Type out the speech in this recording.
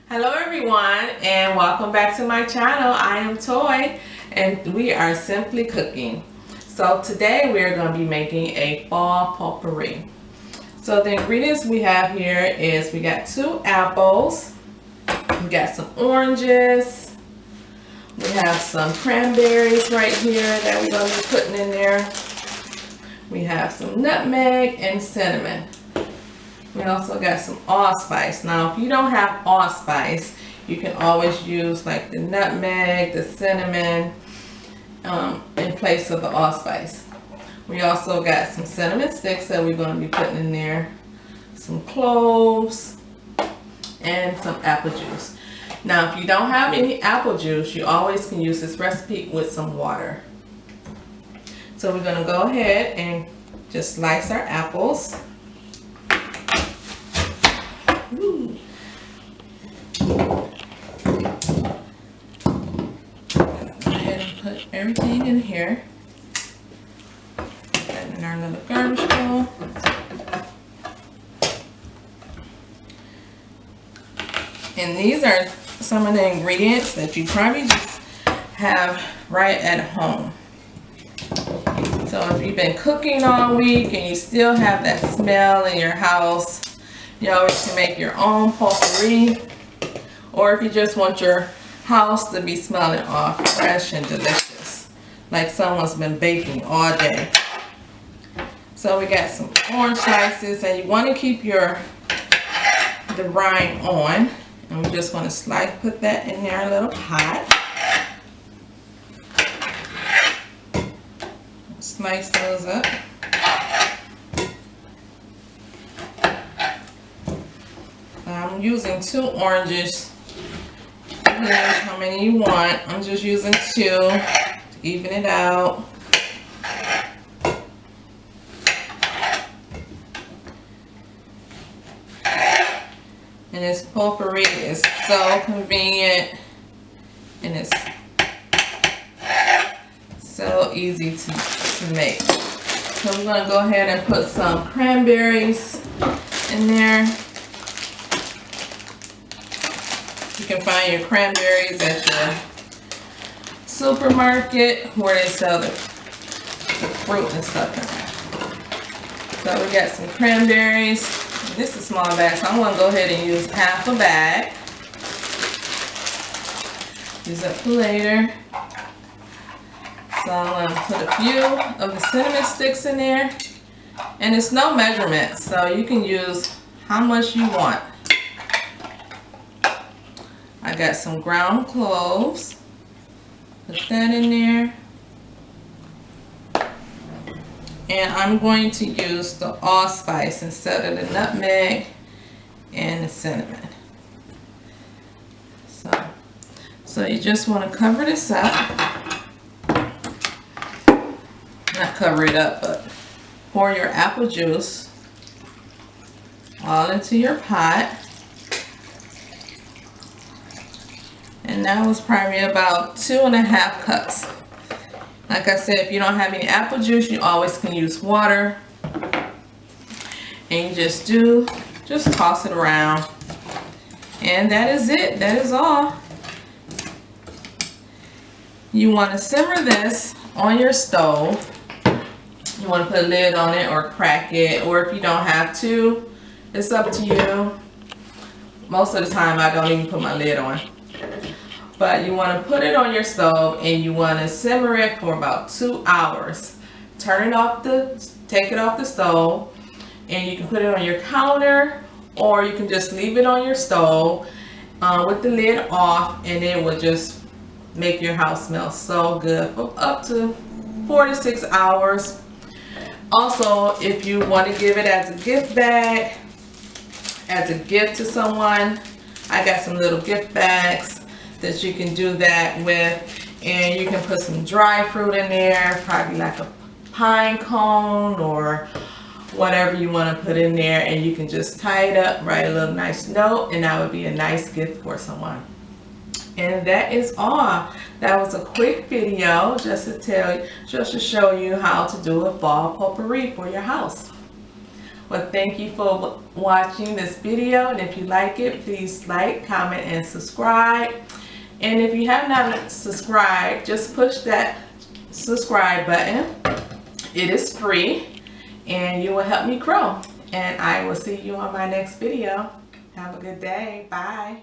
Hello everyone and welcome back to my channel. I am Toy and we are Simply Cooking. So today we are going to be making a fall potpourri. So the ingredients we have here is we got 2 apples, we got some oranges, we have some cranberries right here that we're going to be putting in there. We have some nutmeg and cinnamon. We also got some allspice. Now, if you don't have allspice, you can always use like the nutmeg, the cinnamon in place of the allspice. We also got some cinnamon sticks that we're going to be putting in there, some cloves, and some apple juice. Now, if you don't have any apple juice, you always can use this recipe with some water. So we're going to go ahead and just slice our apples. Ooh. Go ahead and put everything in here. Put that in our little garbage bowl. And these are some of the ingredients that you probably just have right at home. So if you've been cooking all week and you still have that smell in your house, you always can make your own potpourri. Or if you just want your house to be smelling all fresh and delicious, like someone's been baking all day. So we got some orange slices, and you want to keep the rind on. And we just want to put that in our little pot. Slice those up. I'm using 2 oranges. Here's how many you want. I'm just using 2 to even it out. And this potpourri is so convenient and it's so easy to make. So I'm going to go ahead and put some cranberries in there. You can find your cranberries at your supermarket where they sell the fruit and stuff in there. So we got some cranberries. This is a small bag, so I'm going to go ahead and use half a bag. Use up for later. So I'm going to put a few of the cinnamon sticks in there. And it's no measurement, so you can use how much you want. I got some ground cloves. Put that in there. And I'm going to use the allspice instead of the nutmeg and the cinnamon. So you just want to cover this up. Not cover it up, but pour your apple juice all into your pot. And that was probably about 2½ cups. Like I said, if you don't have any apple juice, you always can use water. And you just toss it around. And that is it. That is all. You want to simmer this on your stove. You want to put a lid on it or crack it. Or if you don't have to, it's up to you. Most of the time I don't even put my lid on. But you want to put it on your stove and you want to simmer it for about 2 hours. Take it off the stove, and you can put it on your counter, or you can just leave it on your stove with the lid off, and it will just make your house smell so good for up to 4 to 6 hours. Also, if you want to give it as a gift bag, as a gift to someone, I got some little gift bags that you can do that with, and you can put some dry fruit in there, probably like a pine cone or whatever you want to put in there, and you can just tie it up, write a little nice note, and that would be a nice gift for someone. And that is all. That was a quick video just to show you how to do a fall potpourri for your house. Well, thank you for watching this video, and if you like it, please like, comment, and subscribe. And if you have not subscribed, just push that subscribe button. It is free, and you will help me grow. And I will see you on my next video. Have a good day. Bye.